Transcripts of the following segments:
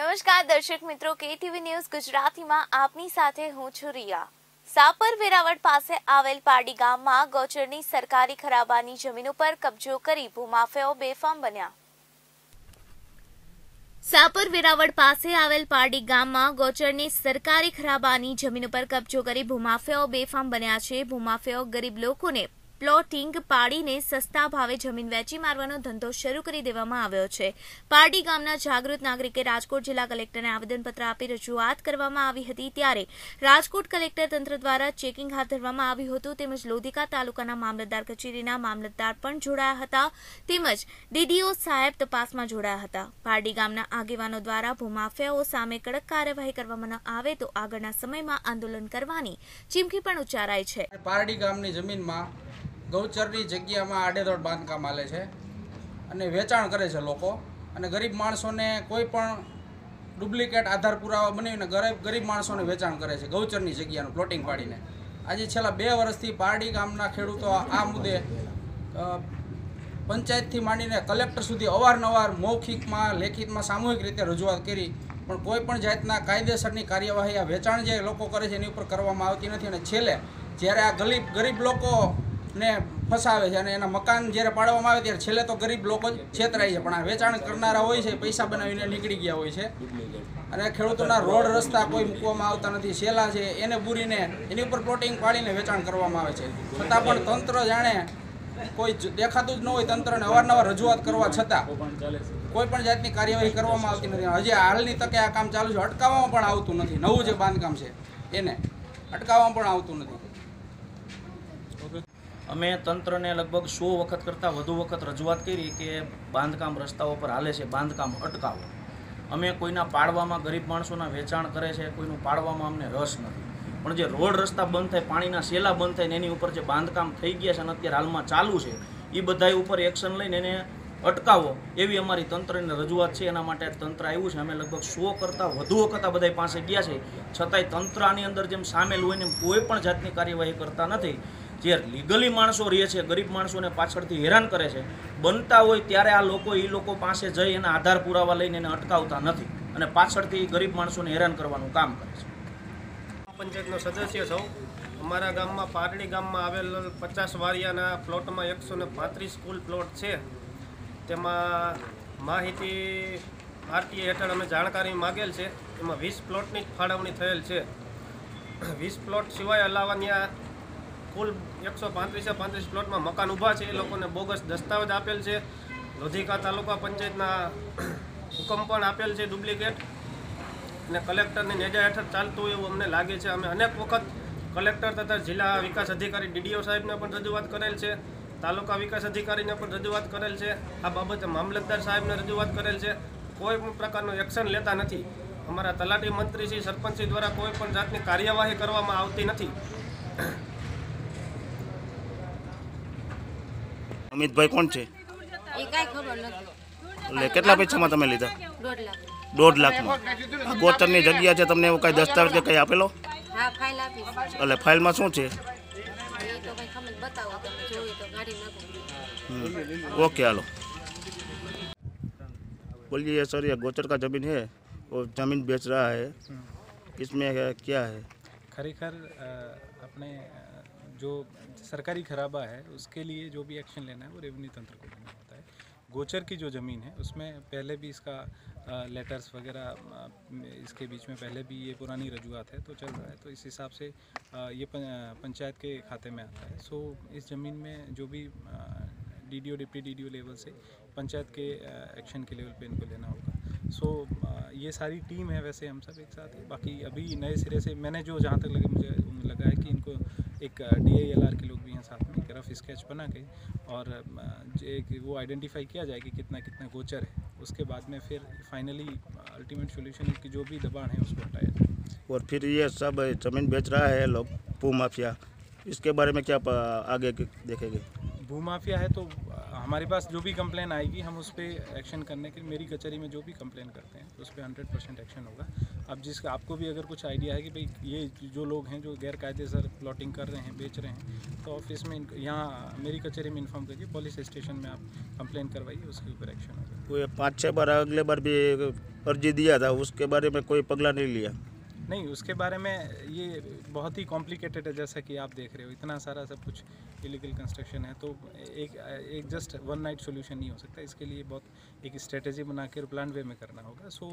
નમસ્કાર દર્શક મિત્રો, કેટીવી ન્યૂઝ ગુજરાતીમાં આપની સાથે હું છું રિયા। સાપર વેરાવળ પાસે આવેલ પારડી ગામમાં ગૌચરની સરકારી ખરાબાની જમીન ઉપર કબજો કરી ભૂમાફિયાઓ બેફામ બન્યા। સાપર વેરાવળ પાસે આવેલ પારડી ગામમાં ગૌચરની સરકારી ખરાબાની જમીન ઉપર કબજો કરી ભૂમાફિયાઓ બેફામ બન્યા છે। ભૂમાફિયાઓ ગરીબ લોકોને પ્લોટિંગ પાડીને સસ્તા ભાવે જમીન વેચી મારવાનો ધંધો શરૂ કરી દેવામાં આવ્યો છે। પારડી ગામના જાગૃત નાગરિકે રાજકોટ જિલ્લા કલેક્ટરને આવેદનપત્ર આપી રજૂઆત કરવામાં આવી હતી, ત્યારે રાજકોટ કલેક્ટર તંત્ર દ્વારા ચેકિંગ હાથ ધરવામાં આવ્યું હતું, તેમજ લોધિકા તાલુકાના મામલતદાર કચેરીના મામલતદાર પણ જોડાયા હતા, તેમજ ડીડીઓ સાહેબ તપાસમાં જોડાયા હતા। પારડી ગામના આગેવાનો દ્વારા ભૂમાફિયાઓ સામે કડક કાર્યવાહી કરવામાં ન આવે તો આગળના સમયમાં આંદોલન કરવાની ચીમકી પણ ઉચ્ચારાઈ છે। પારડી ગામની જમીનમાં ગૌચરની જગ્યામાં આડેધડ બાંધકામ હાલે છે અને વેચાણ કરે છે લોકો, અને ગરીબ માણસોને કોઈ પણ ડુપ્લિકેટ આધાર પુરાવા બનાવીને ગરીબ માણસોને વેચાણ કરે છે ગૌચરની જગ્યાનું પ્લોટિંગ પાડીને। આજે છેલ્લા 2 વર્ષથી પારડી ગામના ખેડૂતો આ મુદ્દે પંચાયતથી માંડીને કલેક્ટર સુધી અવારનવાર મૌખિકમાં લેખિતમાં સામૂહિક રીતે રજૂઆત કરી, પણ કોઈ પણ જાતના કાયદેસરની કાર્યવાહી આ વેચાણ જે લોકો કરે છે એની ઉપર કરવામાં આવતી નથી। અને છેલ્લે જ્યારે આ ગરીબ લોકો ને ફસાવે છે અને એના મકાન જ્યારે પાડવામાં આવે ત્યારે છેલ્લે તો ગરીબ લોકો જ છેતરાય છે, પણ આ વેચાણ કરનારા હોય છે પૈસા બનાવીને નીકળી ગયા હોય છે, અને ખેડૂતોના રોડ રસ્તા કોઈ મૂકવામાં આવતા નથી। શેલા છે એને બુરીને એની ઉપર પ્લોટિંગ પાડીને વેચાણ કરવામાં આવે છે, છતાં પણ તંત્ર જાણે કોઈ દેખાતું જ ન હોય તંત્રને અવારનવાર રજૂઆત કરવા છતાં કોઈ પણ જાતની કાર્યવાહી કરવામાં આવતી નથી। હજી હાલની તકે આ કામ ચાલુ છે, અટકાવવામાં પણ આવતું નથી। નવું જે બાંધકામ છે એને અટકાવવામાં પણ આવતું નથી। અમે તંત્રને લગભગ 100 વખત કરતાં વધુ વખત રજૂઆત કરી કે બાંધકામ રસ્તાઓ પર હાલે છે, બાંધકામ અટકાવો। અમે કોઈના પાડવામાં ગરીબ માણસોના વેચાણ કરે છે, કોઈનું પાડવામાં અમને રસ નથી, પણ જે રોડ રસ્તા બંધ થાય, પાણીના શેલા બંધ થાય ને એની ઉપર જે બાંધકામ થઈ ગયા છે અને અત્યારે હાલમાં ચાલુ છે એ બધા ઉપર એક્શન લઈને એને અટકાવો એવી અમારી તંત્રની રજૂઆત છે। એના માટે તંત્ર આવ્યું છે। અમે લગભગ 100 કરતાં વધુ વખત આ બધા પાસે ગયા છે, છતાંય તંત્ર આની અંદર જેમ સામેલ હોય ને કોઈ પણ જાતની કાર્યવાહી કરતા નથી। જે લીગલી માણસો રહે છે, ગરીબ માણસોને પાછળથી હેરાન કરે છે, બનતા હોય ત્યારે આ લોકો પાસે જઈ એના આધાર પુરાવા લઈને એને અટકાવતા નથી અને પાછળથી ગરીબ માણસોને હેરાન કરવાનું કામ કરે છે। પંચાયતનો સદસ્ય છું। અમારા ગામમાં પારડી ગામમાં આવેલ 50 વારિયાના પ્લોટમાં 135 કુલ પ્લોટ છે। તેમાં માહિતી આરટીએ હેઠળ અમે જાણકારી માગેલ છે, એમાં 20 પ્લોટની જ ફાળવણી થયેલ છે। 20 પ્લોટ સિવાય અલાવા કુલ 135 પ્લોટમાં મકાન ઊભા છે, એ લોકોને બોગસ દસ્તાવેજ આપેલ છે। લોધિકા તાલુકા પંચાયતના હુકમ પણ આપેલ છે ડુપ્લિકેટ, અને કલેક્ટરની નેજા હેઠળ ચાલતું એવું અમને લાગે છે। અમે અનેક વખત કલેક્ટર તથા જિલ્લા વિકાસ અધિકારી ડીડીઓ સાહેબને પણ રજૂઆત કરેલ છે, તાલુકા વિકાસ અધિકારીને પણ રજૂઆત કરેલ છે, આ બાબતે મામલતદાર સાહેબને રજૂઆત કરેલ છે, કોઈ પણ પ્રકારનું એક્શન લેતા નથી। અમારા તલાટી મંત્રીશ્રી સરપંચશ્રી દ્વારા કોઈ પણ જાતની કાર્યવાહી કરવામાં આવતી નથી। અમિતભાઈ કોણ છે? એ કાંઈ ખબર નથી। એટલે કેટલા પૈસામાં તમે લીધા? 1.5 લાખ। 1.5 લાખમાં? આ ગોચરની જગ્યા છે, તમને એવું કાંઈ દસ્તાવેજ કે કંઈ આપેલો? હા, ફાઇલ આપી છે। એટલે ફાઇલમાં શું છે? એ તો કંઈ ખબર બતાવો, તમે જોયું તો કાઢી નાખો। ओके हेलो बोलिए सर, ये गोचर का ज़मीन है और ज़मीन बेच रहा है, इसमें क्या है? खरेखर अपने जो सरकारी खराबा है उसके लिए जो भी एक्शन लेना है वो रेवेन्यू तंत्र को लेना होता है। गोचर की जो ज़मीन है उसमें पहले भी इसका लेटर्स वगैरह इसके बीच में पहले भी ये पुरानी रजूआत है तो चल रहा है, तो इस हिसाब से ये पंचायत के खाते में आता है। सो इस ज़मीन में जो भी डीडीओ डिप्टी डीडीओ लेवल से पंचायत के एक्शन के लेवल पे इनको लेना होगा। सो ये सारी टीम है, वैसे हम सब एक साथ है। बाकी अभी नए सिरे से मैंने जो जहाँ तक मुझे लगा है कि इनको एक DILR के लोग भी हैं साथ में, रफ स्केच बना के और वो आइडेंटिफाई किया जाए कि कितना कितना गोचर है, उसके बाद में फिर फाइनली अल्टीमेट सोल्यूशन है कि जो भी दबाण है उसको हटाया जाए। और फिर ये सब ज़मीन बेच रहा है लोग, भूमाफिया, इसके बारे में क्या आगे देखेंगे? भूमाफिया है तो हमारे पास जो भी कंप्लेन आएगी हम उस पर एक्शन करने के लिए मेरी कचहरी में जो भी कंप्लेन करते हैं तो उस पर 100% एक्शन होगा। अब जिसका आपको भी अगर कुछ आइडिया है कि भाई ये जो लोग हैं जो गैर कायदेसर प्लॉटिंग कर रहे हैं, बेच रहे हैं, तो ऑफिस में यहाँ मेरी कचहरी में इन्फॉर्म करिए, पुलिस स्टेशन में आप कंप्लेन करवाइए, उसके ऊपर एक्शन होगा। वो 5-6 बार अगले बार भी अर्जी दिया था, उसके बारे में कोई पगला नहीं लिया। नहीं, उसके बारे में ये बहुत ही कॉम्प्लिकेटेड है, जैसा कि आप देख रहे हो, इतना सारा सब कुछ इलीगल कंस्ट्रक्शन है, तो एक जस्ट वन नाइट सॉल्यूशन नहीं हो सकता। इसके लिए बहुत एक स्ट्रेटेजी बना के प्लान वे में करना होगा। सो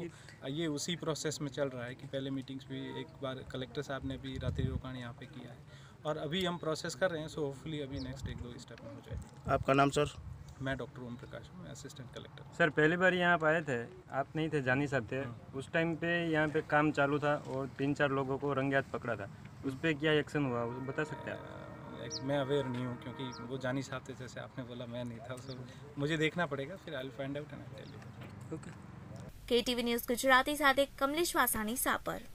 ये उसी प्रोसेस में चल रहा है कि पहले मीटिंग्स भी एक बार कलेक्टर साहब ने भी रात्रि रोकाण यहाँ पे किया है और अभी हम प्रोसेस कर रहे हैं। सो होपफुली अभी नेक्स्ट 1-2 स्टेप में हो जाएगा। आपका नाम सर? मैं डॉक्टर ओम प्रकाश हूँ, असिस्टेंट कलेक्टर। सर पहली बार यहाँ पे आए थे, आप नहीं थे, जानी साहब थे। उस टाइम पे यहाँ पे काम चालू था और 3-4 लोगों को रंगे हाथ पकड़ा था। उस पर क्या एक्शन हुआ, वो बता सकते हैं? मैं अवेयर नहीं हूँ क्योंकि वो जानी साहब थे, जैसे आपने बोला, मैं नहीं था। सो मुझे देखना पड़ेगा, फिर I will find out and I will tell you. KTV news Gujarati સાથે કમલેશ વાસાણી સાપર।